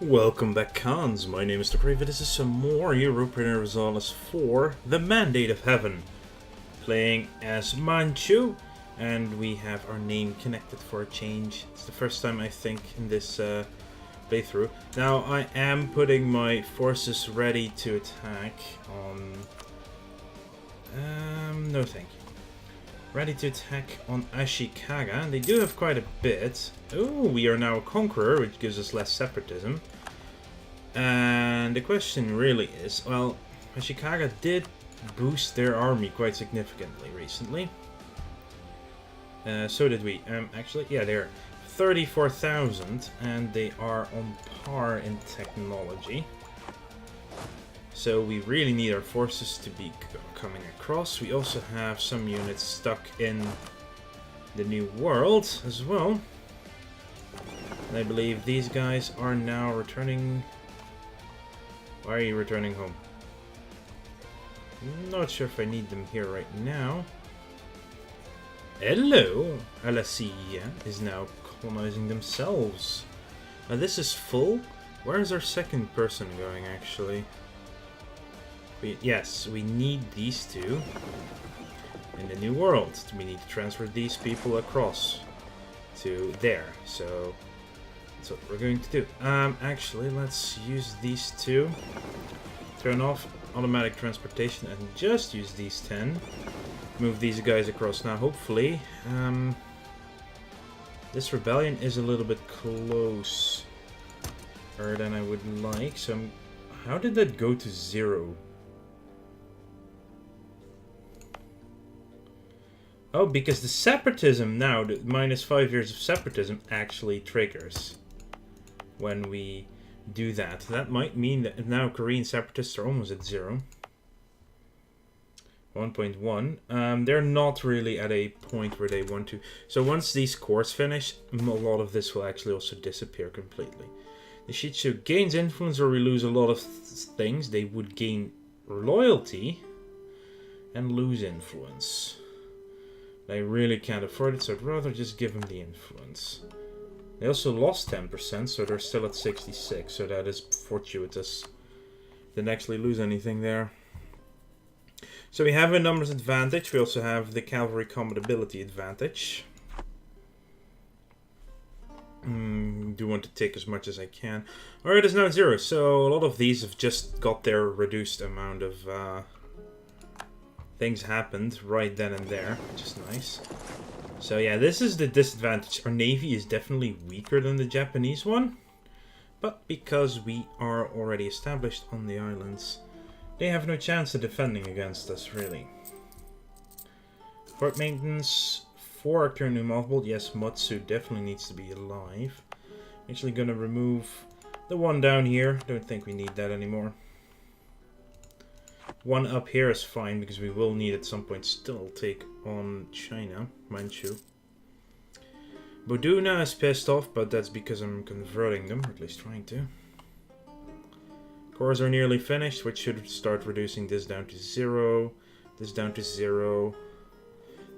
Welcome back, Khans. My name is the Brave. This is some more Europa Universalis 4, The Mandate of Heaven. Playing as Manchu, and we have our name connected for a change. It's the first time, I think, in this playthrough. Now, I am putting my forces ready to attack on... no thank you. Ready to attack on Ashikaga. They do have quite a bit. Oh, we are now a conqueror, which gives us less separatism. And the question really is, well, Ashikaga did boost their army quite significantly recently. So did we. Actually, yeah, they're 34,000, and they are on par in technology. So we really need our forces to be coming across. We also have some units stuck in the New World as well. And I believe these guys are now returning... Why are you returning home? Not sure if I need them here right now. Hello! Alasia is now colonizing themselves. Now this is full. Where is our second person going, actually? Yes, we need these two in the New World. We need to transfer these people across to there. So that's what we're going to do. Actually, let's use these two. Turn off automatic transportation and just use these 10. Move these guys across now. Hopefully, this rebellion is a little bit closer than I would like. So, how did that go to 0? Oh, because the separatism now, the minus 5 years of separatism actually triggers when we do that. That might mean that now Korean separatists are almost at 0. 1.1. They're not really at a point where they want to. So once these cores finish, a lot of this will actually also disappear completely. The Shitsu gains influence, or we lose a lot of things. They would gain loyalty and lose influence. They really can't afford it, so I'd rather just give them the influence. They also lost 10%, so they're still at 66, so that is fortuitous. Didn't actually lose anything there. So we have a numbers advantage. We also have the cavalry combat ability advantage. Do want to take as much as I can. Alright, it's now 0, so a lot of these have just got their reduced amount of... things happened right then and there, which is nice. So yeah, this is the disadvantage. Our navy is definitely weaker than the Japanese one, but because we are already established on the islands, they have no chance of defending against us, really. Fort maintenance, 4 are currently mothballed. Yes, Matsu definitely needs to be alive. I'm actually gonna remove the one down here. Don't think we need that anymore. One up here is fine, because we will need at some point still take on China, Manchu. Buduna is pissed off, but that's because I'm converting them, or at least trying to. Cores are nearly finished, which should start reducing this down to 0. This down to 0.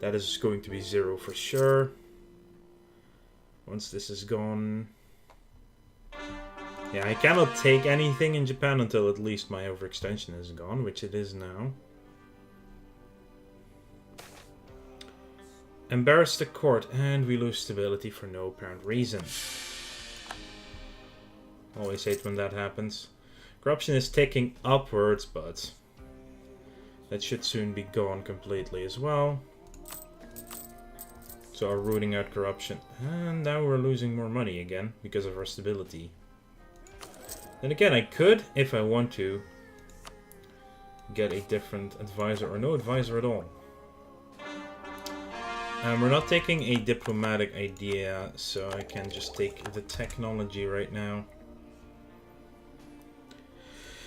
That is going to be 0 for sure. Once this is gone... Yeah, I cannot take anything in Japan until at least my overextension is gone, which it is now. Embarrass the court, and we lose stability for no apparent reason. Always hate when that happens. Corruption is ticking upwards, but that should soon be gone completely as well. So we're rooting out corruption. And now we're losing more money again, because of our stability. Then again, I could, if I want to, get a different advisor, or no advisor at all. We're not taking a diplomatic idea, so I can just take the technology right now.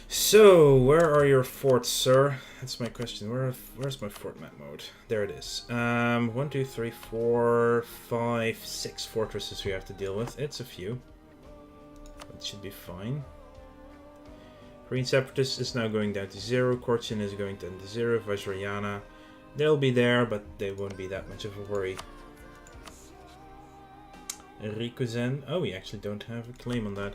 So, where are your forts, sir? That's my question. Where's my fort map mode? There it is. 1, 2, 3, 4, 5, 6 fortresses we have to deal with. It's a few. It should be fine. Green Separatist is now going down to 0. Korchin is going down to 0. Vajrayana, they'll be there, but they won't be that much of a worry. Rikuzen. Oh, we actually don't have a claim on that.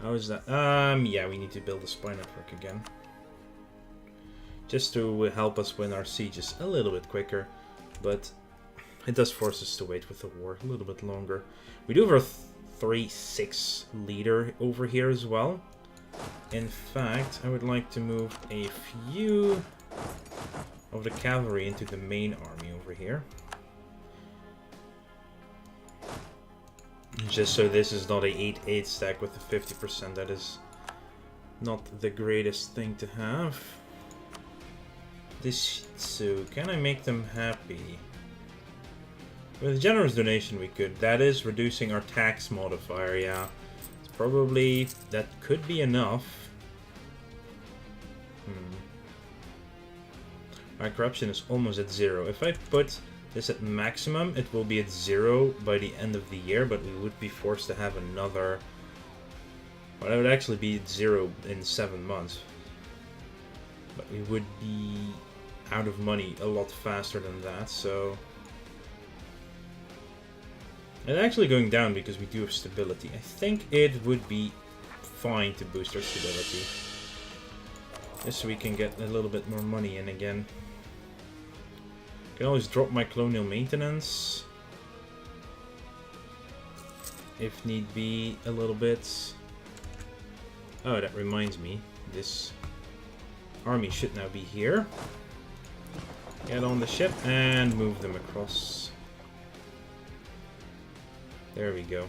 How is that? Yeah, we need to build a spy network again. Just to help us win our sieges a little bit quicker. But it does force us to wait with the war a little bit longer. We do have our 3-6 leader over here as well. In fact, I would like to move a few of the cavalry into the main army over here. Just so this is not a 8-8 stack with the 50%. That is not the greatest thing to have. This, so can I make them happy? With a generous donation we could. That is reducing our tax modifier, yeah. It's probably, that could be enough. My corruption is almost at 0. If I put this at maximum, it will be at 0 by the end of the year, but we would be forced to have another... Well, that would actually be at 0 in 7 months. But we would be out of money a lot faster than that, so... It's actually going down because we do have stability. I think it would be fine to boost our stability. Just so we can get a little bit more money in again. I can always drop my colonial maintenance. If need be, a little bit. Oh, that reminds me. This army should now be here. Get on the ship and move them across. There we go.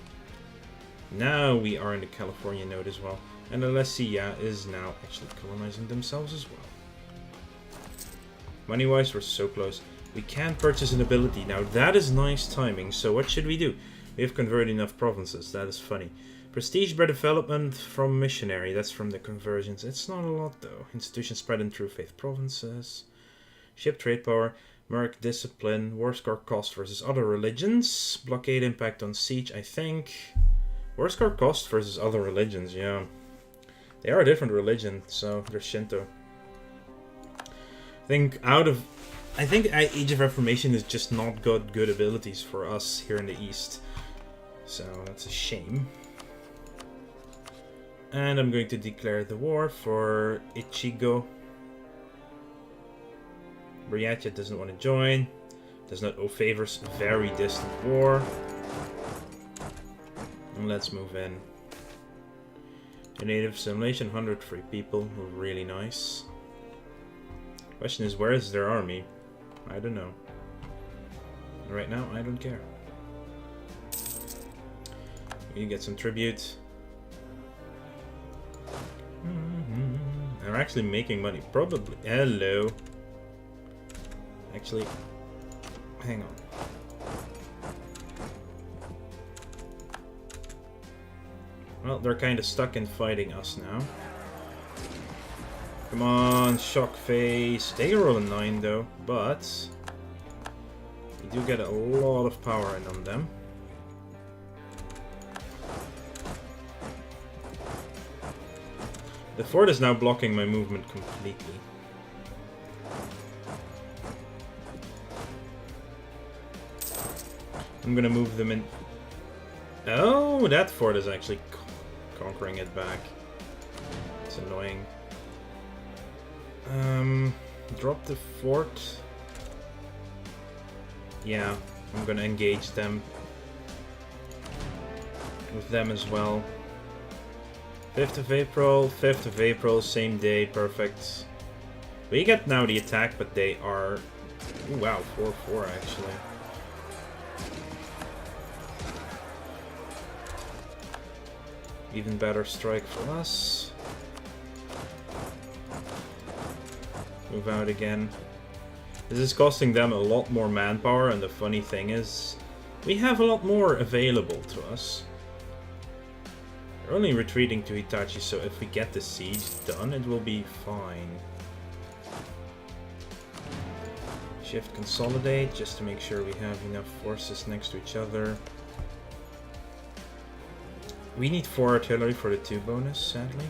Now we are in the California node as well. And the Lesia is now actually colonizing themselves as well. Money-wise, we're so close. We can purchase an ability. Now that is nice timing. So what should we do? We have converted enough provinces. That is funny. Prestige by development from missionary. That's from the conversions. It's not a lot though. Institution spread in true faith provinces. Ship trade power. Merc discipline. War score cost versus other religions. Blockade impact on siege, I think. War score cost versus other religions, yeah. They are a different religion, so they're Shinto. I think Age of Reformation has just not got good abilities for us here in the East. So that's a shame. And I'm going to declare the war for Ichigo. Briatia doesn't want to join. Does not owe favors. Very distant war. And let's move in. The native assimilation, 103 people. Really nice. Question is, where is their army? I don't know. Right now, I don't care. We get some tribute. They're actually making money. Probably. Hello. Actually, hang on. Well, they're kind of stuck in fighting us now. Come on, shock face. They roll a 9 though, but we do get a lot of power in on them. The fort is now blocking my movement completely. I'm gonna move them in. Oh, that fort is actually conquering it back. It's annoying. Drop the fort. Yeah, I'm gonna engage them. With them as well. 5th of April, same day, perfect. We get now the attack, but they are... Ooh, wow, 4-4 actually. Even better strike for us. Move out again. This is costing them a lot more manpower, and the funny thing is, we have a lot more available to us. They're only retreating to Hitachi, so if we get the siege done, it will be fine. Shift consolidate, just to make sure we have enough forces next to each other. We need 4 artillery for the 2 bonus, sadly.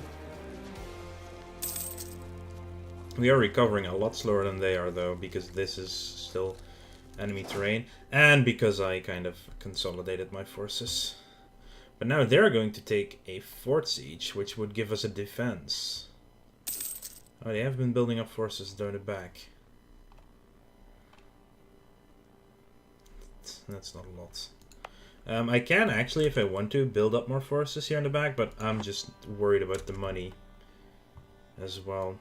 We are recovering a lot slower than they are, though, because this is still enemy terrain, and because I kind of consolidated my forces. But now they're going to take a fort siege, which would give us a defense. Oh, they have been building up forces down the back. That's not a lot. I can actually, if I want to, build up more forces here in the back, but I'm just worried about the money as well.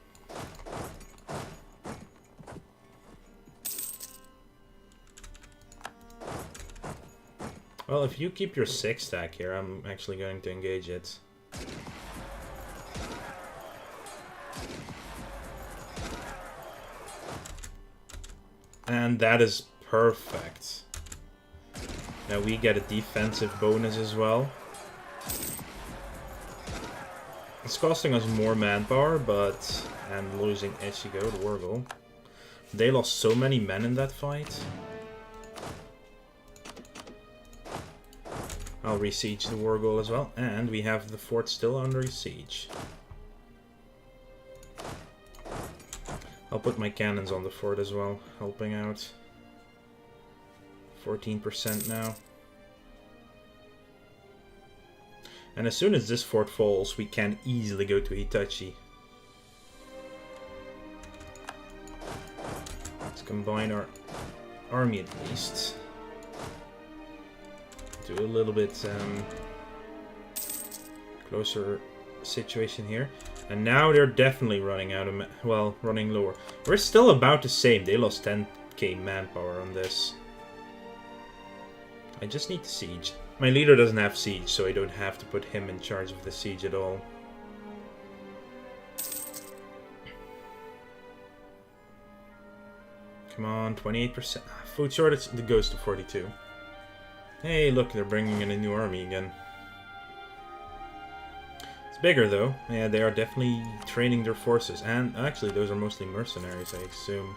Well, if you keep your 6 stack here, I'm actually going to engage it. And that is perfect. Now we get a defensive bonus as well. It's costing us more manpower, but... and losing Ashikaga, the Wargle. They lost so many men in that fight. I'll re-siege the Wargle as well. And we have the fort still under siege. I'll put my cannons on the fort as well, helping out. 14% now. And as soon as this fort falls, we can easily go to Hitachi. Let's combine our army at least. Do a little bit closer situation here. And now they're definitely running out of... well, running lower. We're still about the same. They lost 10k manpower on this. I just need the siege. My leader doesn't have siege, so I don't have to put him in charge of the siege at all. Come on, 28%. Food shortage goes to 42. Hey, look, they're bringing in a new army again. It's bigger, though. Yeah, they are definitely training their forces. And actually, those are mostly mercenaries, I assume.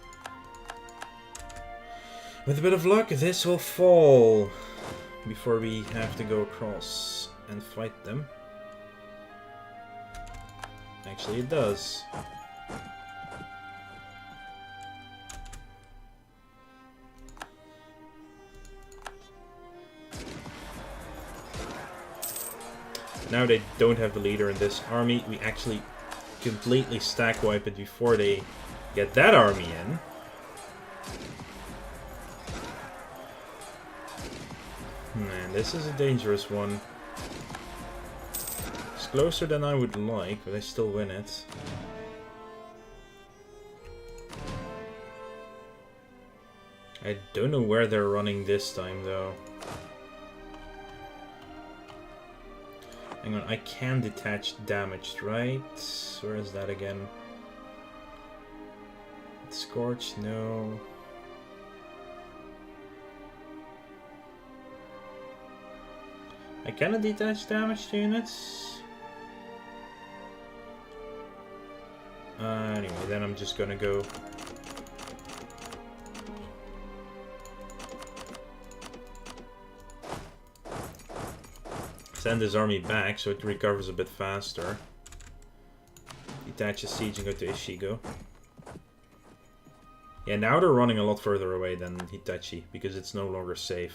With a bit of luck, this will fall before we have to go across and fight them. Actually, it does. Now they don't have the leader in this army. We actually completely stack wipe it before they get that army in. Man, this is a dangerous one. It's closer than I would like, but I still win it. I don't know where they're running this time, though. Hang on, I can detach damaged, right? Where is that again? Scorch, no. I cannot detach damaged units. Anyway, then I'm just gonna go. Send his army back so it recovers a bit faster. Detach a siege and go to Ashikaga. Yeah, now they're running a lot further away than Hitachi because it's no longer safe.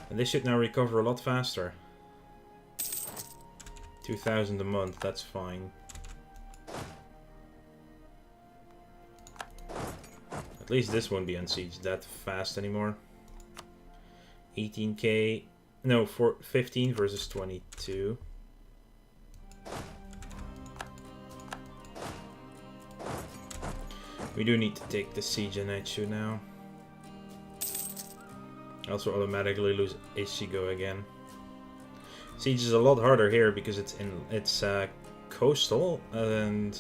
And they should now recover a lot faster. 2,000 a month, that's fine. At least this won't be unsieged that fast anymore. 18k. No, 15 versus 22. We do need to take the siege in Manchu now. I also automatically lose Ashikaga again. Siege is a lot harder here because it's coastal, and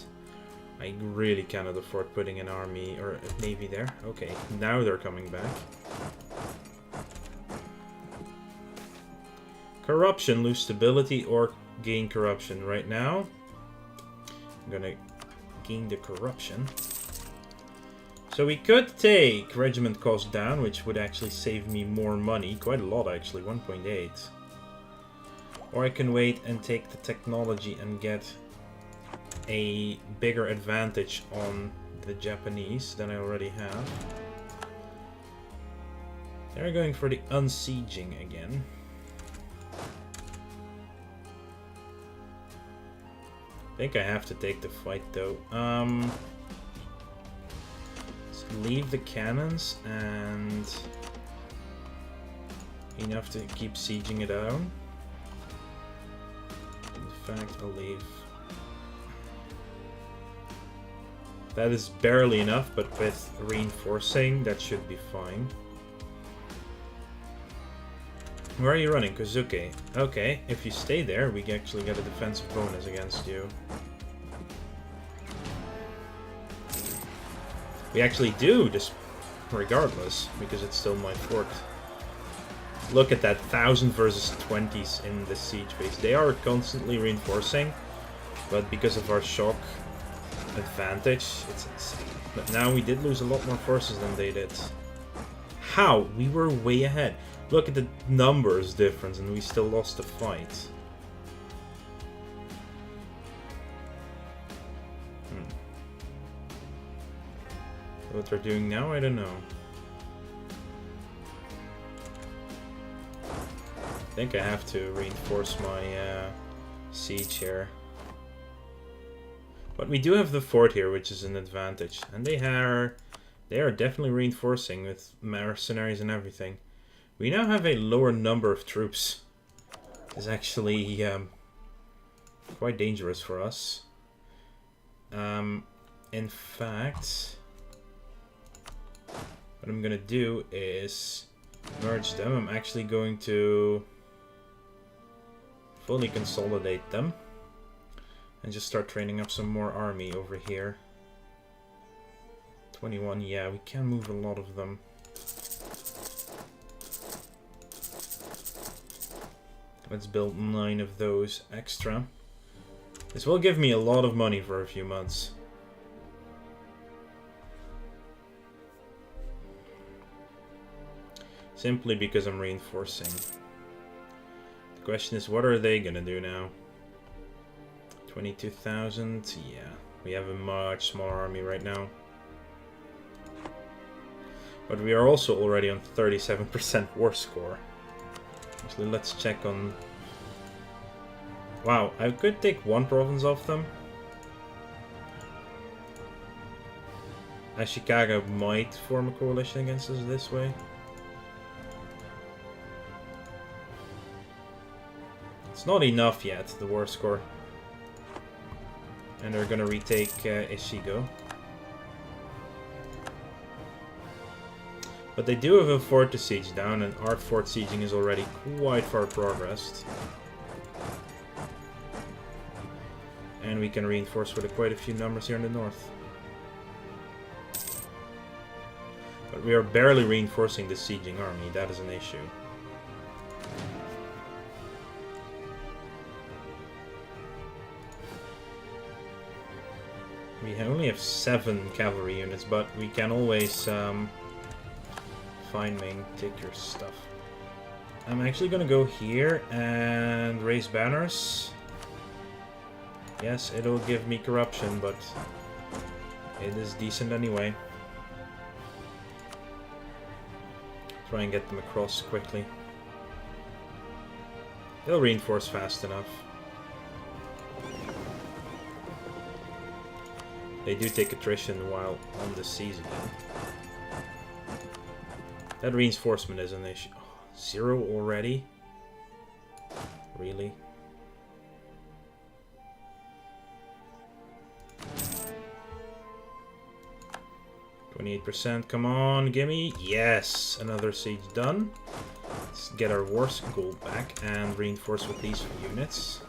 I really cannot afford putting an army or a navy there. Okay, now they're coming back. Corruption, lose stability or gain corruption. Right now, I'm gonna gain the corruption. So we could take regiment cost down, which would actually save me more money. Quite a lot, actually. 1.8. Or I can wait and take the technology and get a bigger advantage on the Japanese than I already have. They're going for the unsieging again. think I have to take the fight though. Let's leave the cannons and enough to keep sieging it down. In fact, I'll leave. That is barely enough, but with reinforcing, that should be fine. Where are you running? Kozuke. Okay, if you stay there, we actually get a defensive bonus against you. We actually do, just regardless, because it's still my fort. Look at that, 1000 versus 20s in the siege phase. They are constantly reinforcing, but because of our shock advantage, it's insane. But now we did lose a lot more forces than they did. How? We were way ahead. Look at the numbers difference and we still lost the fight. What they're doing now, I don't know. I think I have to reinforce my siege here. But we do have the fort here, which is an advantage. And they are definitely reinforcing with mercenaries and everything. We now have a lower number of troops. It's actually quite dangerous for us. In fact, what I'm gonna do is merge them. I'm actually going to fully consolidate them and just start training up some more army over here. 21, yeah, we can move a lot of them. Let's build 9 of those extra. This will give me a lot of money for a few months. Simply because I'm reinforcing. The question is, what are they gonna do now? 22,000? Yeah, we have a much smaller army right now. But we are also already on 37% war score. Actually, let's check on... Wow, I could take one province off them. Ashikaga might form a coalition against us this way. It's not enough yet, the war score. And they're gonna retake Ishigo. But they do have a fort to siege down, and our fort sieging is already quite far progressed. And we can reinforce with quite a few numbers here in the north. But we are barely reinforcing the sieging army, that is an issue. We only have 7 cavalry units, but we can always... Fine, Ming, take your stuff. I'm actually gonna go here and raise banners. Yes, it'll give me corruption, but it is decent anyway. Try and get them across quickly. They'll reinforce fast enough. They do take attrition while on the siege again. That reinforcement is an issue. Oh, 0 already? Really? %, come on, gimme. Yes, another siege done. Let's get our war goal back and reinforce with these units.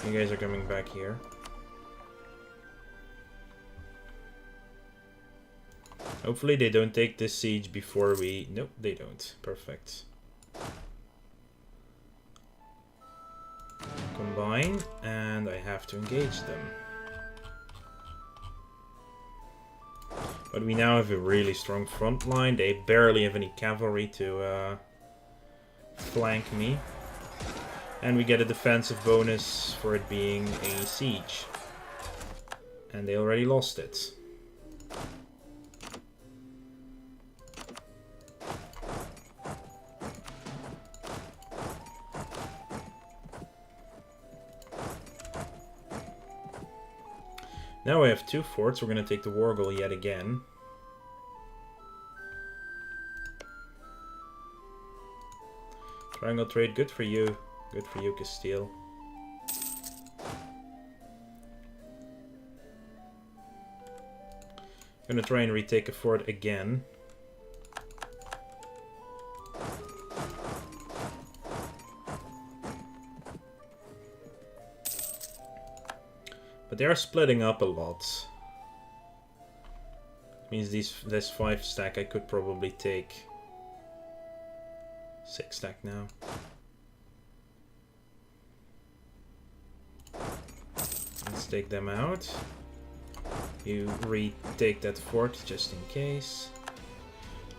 You guys are coming back here. Hopefully they don't take this siege before we... Nope, they don't. Perfect. Combine, and I have to engage them. But we now have a really strong front line. They barely have any cavalry to flank me. And we get a defensive bonus for it being a siege. And they already lost it. Now we have 2 forts. We're going to take the Wargle yet again. Triangle trade, good for you. Good for you, Castile. Gonna try and retake a fort again. But they are splitting up a lot. Means this 5 stack I could probably take. 6 stack now. Let's take them out. You retake that fort just in case.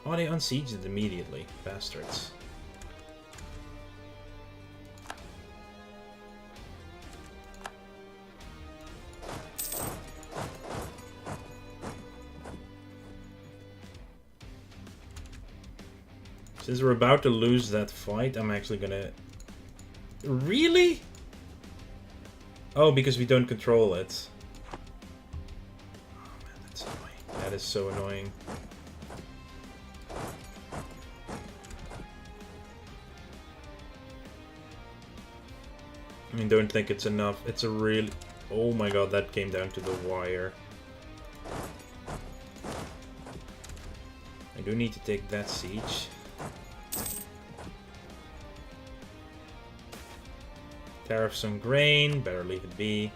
Oh, they unsieged it immediately. Bastards. Since we're about to lose that fight, I'm actually gonna... Really? Oh, because we don't control it. Oh man, that's annoying. That is so annoying. I mean, don't think it's enough. It's a real... Oh my god, that came down to the wire. I do need to take that siege. Tariff some grain, better leave it be.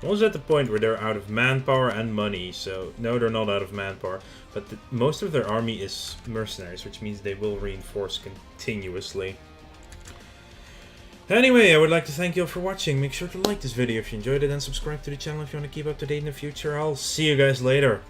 I'm also at the point where they're out of manpower and money, so no, they're not out of manpower, but most of their army is mercenaries, which means they will reinforce continuously. Anyway, I would like to thank you all for watching. Make sure to like this video if you enjoyed it and subscribe to the channel if you want to keep up to date in the future. I'll see you guys later.